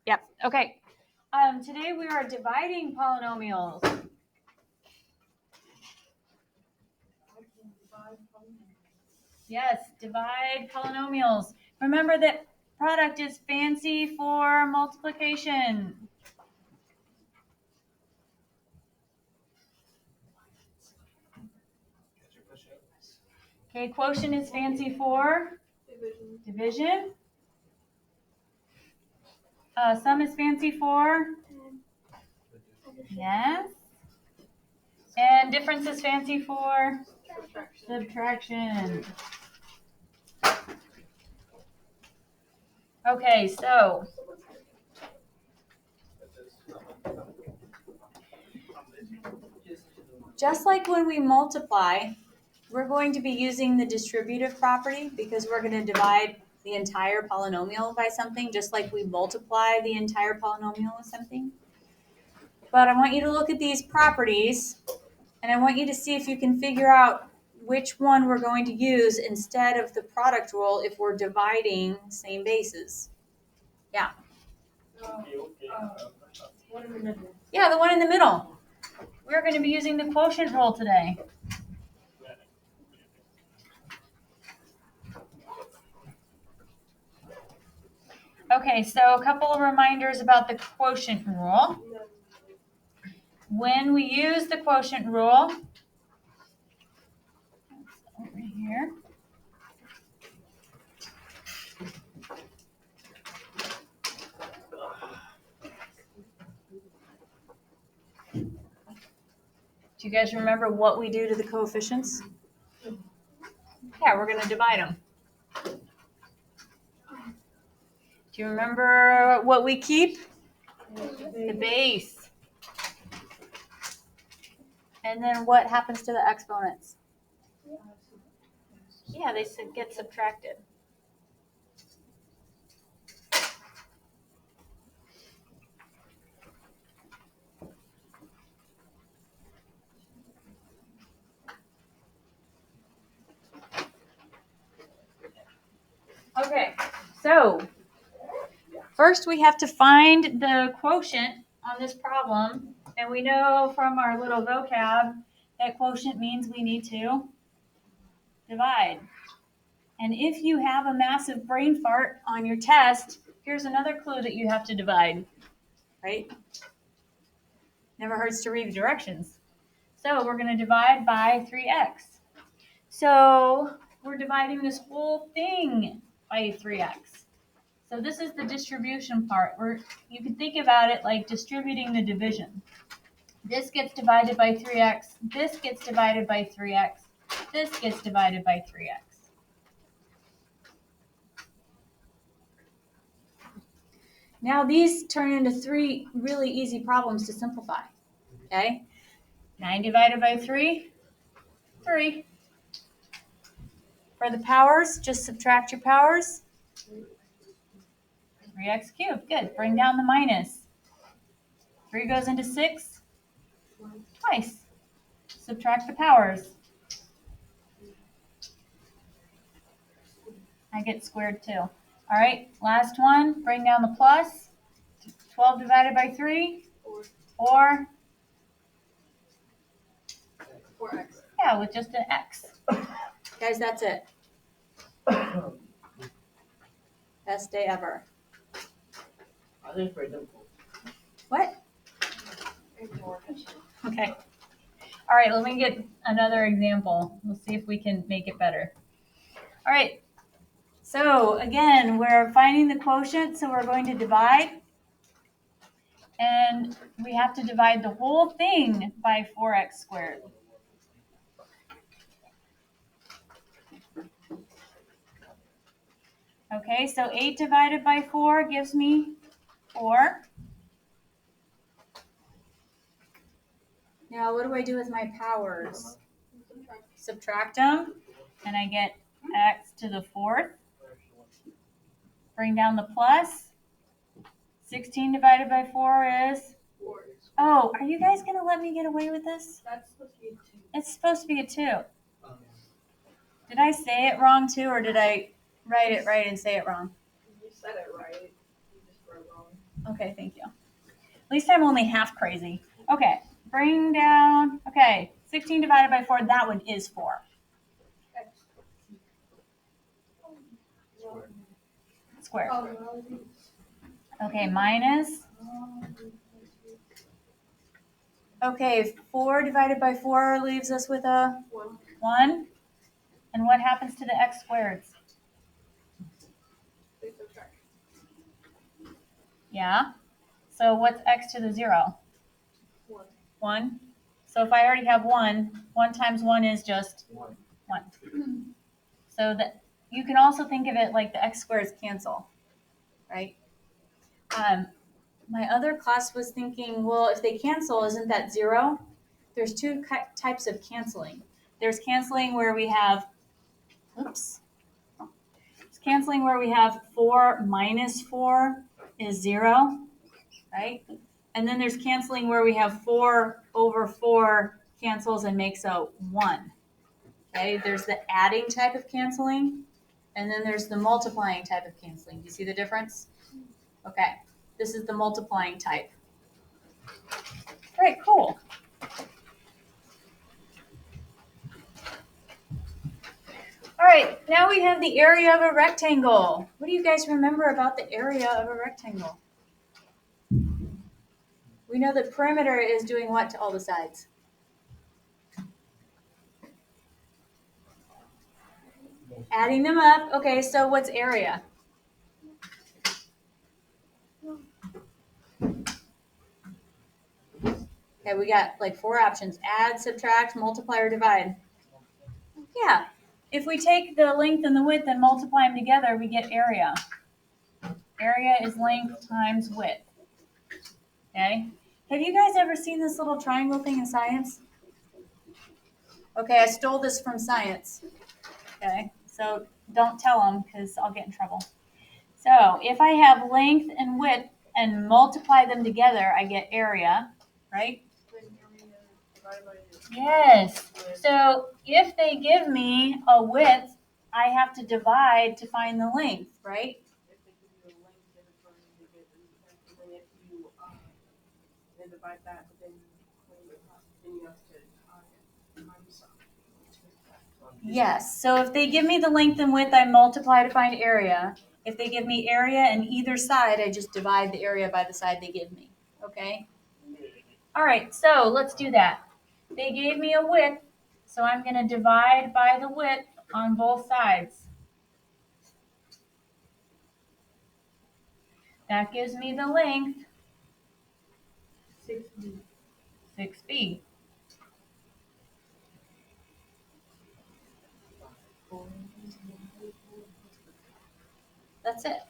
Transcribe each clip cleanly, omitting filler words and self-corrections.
Yep. Okay. Today we are dividing polynomials. Yes, divide polynomials. Remember that product is fancy for multiplication. Okay, quotient is fancy for division. Sum is fancy for yes. And difference is fancy for subtraction. Okay, so just like when we multiply, we're going to be using the distributive property because we're going to divide the entire polynomial by something, just like we multiply the entire polynomial with something. But I want you to look at these properties, and I want you to see if you can figure out which one we're going to use instead of the product rule if we're dividing same bases. Yeah. Yeah, the one in the middle. We're going to be using the quotient rule today. Okay, so a couple of reminders about the quotient rule. When we use the quotient rule, over here, do you guys remember what we do to the coefficients? Yeah, we're going to divide them. Do you remember what we keep? The base. And then what happens to the exponents? Yeah, they get subtracted. Okay, so first we have to find the quotient on this problem, and we know from our little vocab that quotient means we need to divide. And if you have a massive brain fart on your test, here's another clue that you have to divide, right? Never hurts to read the directions. So we're going to divide by 3x. So we're dividing this whole thing by 3x. So this is the distribution part, where you can think about it like distributing the division. This gets divided by 3x, this gets divided by 3x, this gets divided by 3x. Now these turn into three really easy problems to simplify, okay? 9 divided by 3, 3. For the powers, just subtract your powers. 3x cubed, good. Bring down the minus. 3 goes into 6 twice. Subtract the powers. I get squared too. All right, last one, bring down the plus. 12 divided by 3, 4. 4x. Yeah, with just an x. Guys, that's it. Best day ever. What? Okay. All right, let me get another example. We'll see if we can make it better. All right. So again, we're finding the quotient, so we're going to divide. And we have to divide the whole thing by 4x squared. Okay, so 8 divided by 4 gives me 4. Now, what do I do with my powers? Subtract them, and I get x to the 4th. Bring down the plus. 16 divided by 4 is? 4. Oh, are you guys going to let me get away with this? That's supposed to be a 2. It's supposed to be a 2. Did I say it wrong too, or did I write it right and say it wrong? You said it right. You just wrote wrong. Okay, thank you. At least I'm only half crazy. Okay, bring down. Okay, 16 divided by 4, that one is 4. Square. Okay, minus. Okay, 4 divided by 4 leaves us with a 1. And what happens to the x squareds? Yeah. So what's x to the 0? 1. So if I already have 1, 1 times 1 is just 1. So that you can also think of it like the x squares cancel, right? My other class was thinking, well, if they cancel, isn't that 0? There's two types of canceling. There's canceling where we have, oops. It's canceling where we have 4 minus 4 is 0, right? And then there's canceling where we have 4 over 4 cancels and makes a 1. Okay, there's the adding type of canceling, and then there's the multiplying type of canceling. Do you see the difference? Okay, this is the multiplying type. All right, cool. All right, now we have the area of a rectangle. What do you guys remember about the area of a rectangle? We know the perimeter is doing what to all the sides? Adding them up. Okay, so what's area? Okay, we got like 4 options. Add, subtract, multiply, or divide. Yeah. If we take the length and the width and multiply them together, we get area. Area is length times width. Okay? Have you guys ever seen this little triangle thing in science? Okay, I stole this from science. Okay, so don't tell them because I'll get in trouble. So if I have length and width and multiply them together, I get area, right? Yes. So if they give me a width, I have to divide to find the length, right? If they give you a length, then it's going to give it, and then if you then divide that, but then you have to times something. Yes. So if they give me the length and width, I multiply to find area. If they give me area and either side, I just divide the area by the side they give me. Okay? All right, so let's do that. They gave me a width, so I'm going to divide by the width on both sides. That gives me the length, 6B. 6b. That's it.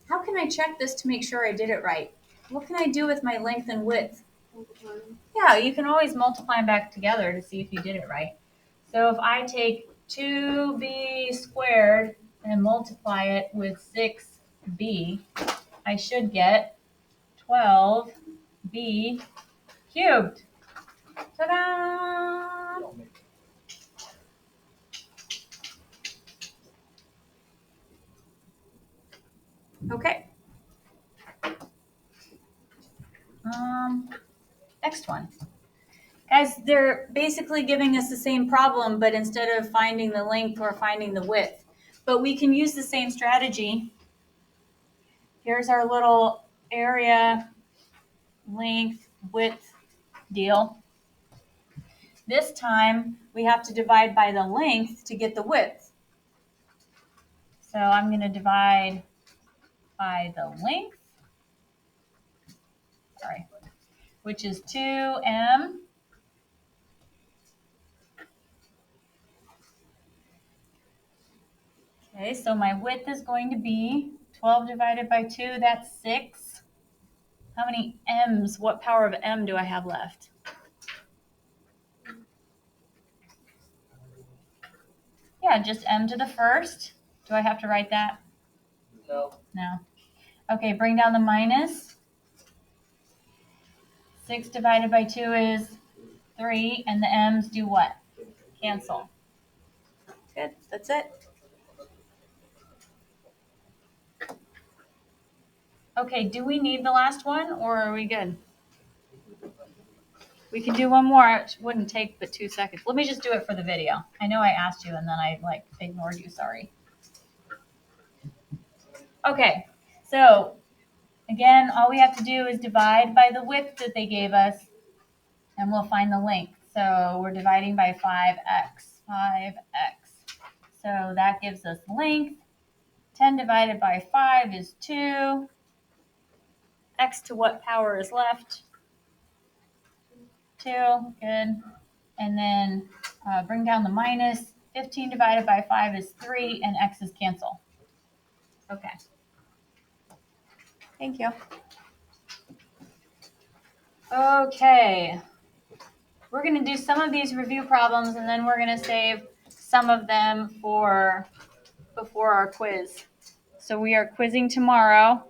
How can I check this to make sure I did it right? What can I do with my length and width? Yeah, you can always multiply them back together to see if you did it right. So if I take 2b squared and multiply it with 6b, I should get 12b cubed. Ta-da! Okay. Next one. Guys, they're basically giving us the same problem, but instead of finding the length, we're finding the width. But we can use the same strategy. Here's our little area, length, width deal. This time, we have to divide by the length to get the width. So I'm going to divide by the length, which is 2m. Okay, so my width is going to be 12 divided by 2, that's 6. How many m's, what power of m do I have left? Yeah, just m to the first. Do I have to write that? No. No. Okay, bring down the minus. 6 divided by 2 is 3, and the m's do what? Cancel. Good, that's it. Okay, do we need the last one or are we good? We can do one more. It wouldn't take but 2 seconds. Let me just do it for the video. I know I asked you and then I ignored you. Sorry. Okay, so again, all we have to do is divide by the width that they gave us and we'll find the length. So we're dividing by 5x. 5x. So that gives us length. 10 divided by 5 is 2. X to what power is left? 2. Good. And then bring down the minus. 15 divided by 5 is 3, and x's cancel. Okay. Thank you. Okay. We're going to do some of these review problems, and then we're going to save some of them for before our quiz. So we are quizzing tomorrow.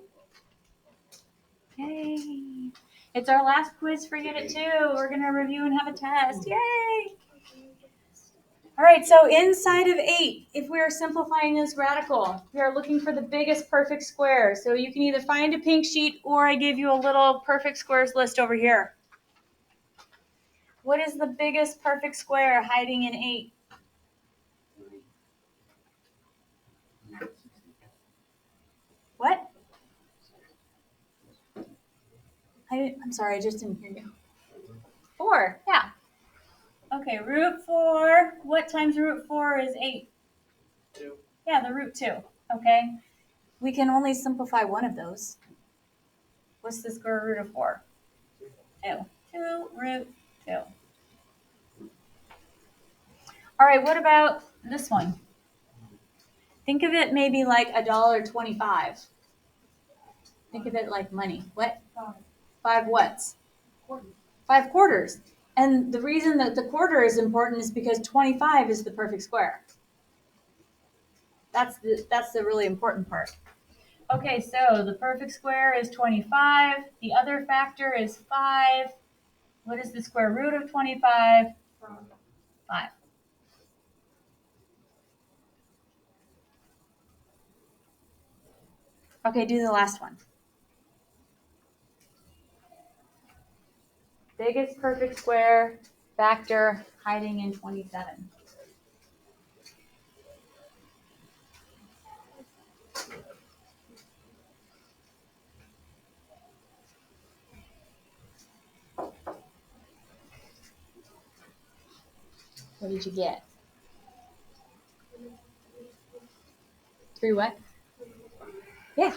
Yay. It's our last quiz for Unit 2. We're going to review and have a test. Yay. All right, so inside of 8, if we are simplifying this radical, we are looking for the biggest perfect square. So you can either find a pink sheet or I gave you a little perfect squares list over here. What is the biggest perfect square hiding in 8? What? I'm sorry, I just didn't hear you. 4, yeah. Okay, root 4. What times root 4 is 8? 2. Yeah, the root 2. Okay. We can only simplify one of those. What's the square root of 4? 2. 2 root 2. All right, what about this one? Think of it maybe like $1.25. Think of it like money. What? 5 whats? 5 quarters. And the reason that the quarter is important is because 25 is the perfect square. That's the really important part. Okay, so the perfect square is 25. The other factor is 5. What is the square root of 25? 5. Okay, do the last one. Biggest perfect square factor hiding in 27. What did you get? 3 what? Yeah.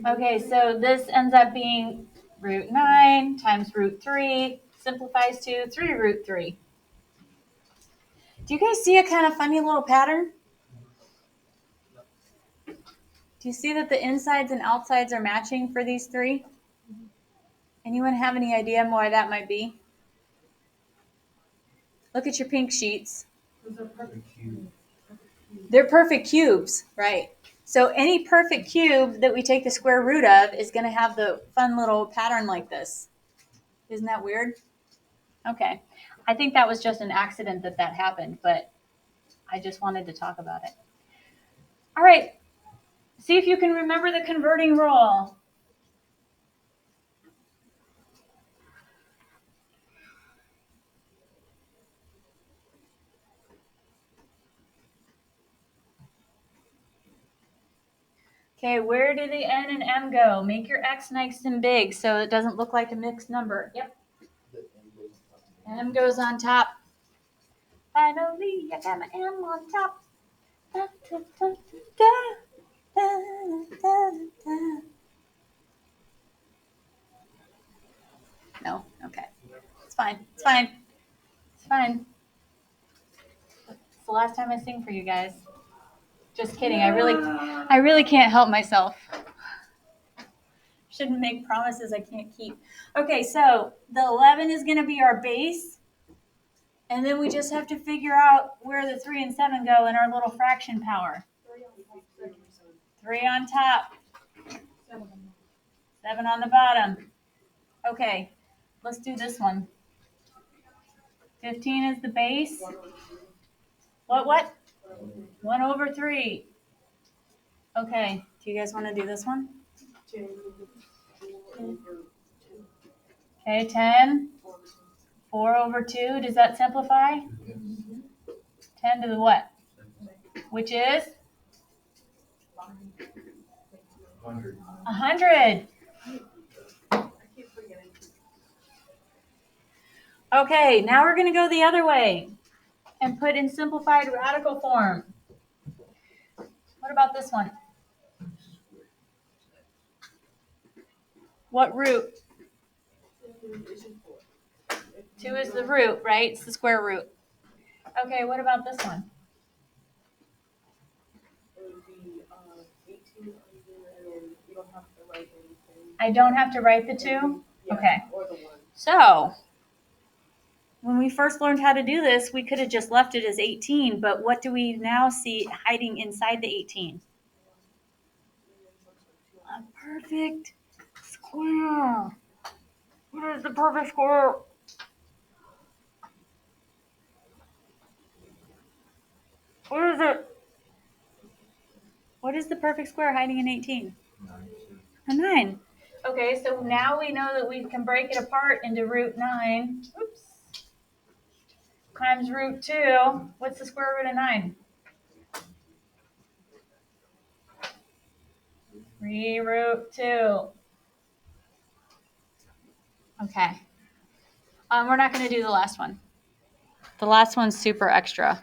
Okay, so this ends up being root 9 times root 3, simplifies to 3 root 3. Do you guys see a kind of funny little pattern? Do you see that the insides and outsides are matching for these 3? Anyone have any idea why that might be? Look at your pink sheets. Those are perfect cubes. They're perfect cubes, right? So any perfect cube that we take the square root of is going to have the fun little pattern like this. Isn't that weird? Okay. I think that was just an accident that happened, but I just wanted to talk about it. All right. See if you can remember the converting rule. Okay, where do the N and M go? Make your X nice and big so it doesn't look like a mixed number. Yep. M goes on top. Finally, I got my M on top. Da, da, da, da, da, da, da. No? Okay. It's fine. It's fine. It's fine. It's the last time I sing for you guys. Just kidding. I really can't help myself. Shouldn't make promises I can't keep. Okay, so the 11 is going to be our base. And then we just have to figure out where the 3 and 7 go in our little fraction power. 3 on top. 7 on the bottom. Okay, let's do this one. 15 is the base. What? 1 over 3. Okay, do you guys want to do this one? 10 over 2. Okay, 10. 4 over 2. 4 over 2. Does that simplify? 10 to the what? Which is? 100. 100. I keep forgetting. Okay, now we're going to go the other way and put in simplified radical form. What about this one? What root? 2 is the root, right? It's the square root. Okay, what about this one? It would be 18 under, and then you don't have to write anything. I don't have to write the 2? Yeah, Okay. or the 1. So, when we first learned how to do this, we could have just left it as 18, but what do we now see hiding inside the 18? A perfect square. What is the perfect square? What is it? What is the perfect square hiding in 18? A 9. Okay, so now we know that we can break it apart into root 9. Oops. Times root 2. What's the square root of 9? 3 root 2. Okay. We're not going to do the last one. The last one's super extra.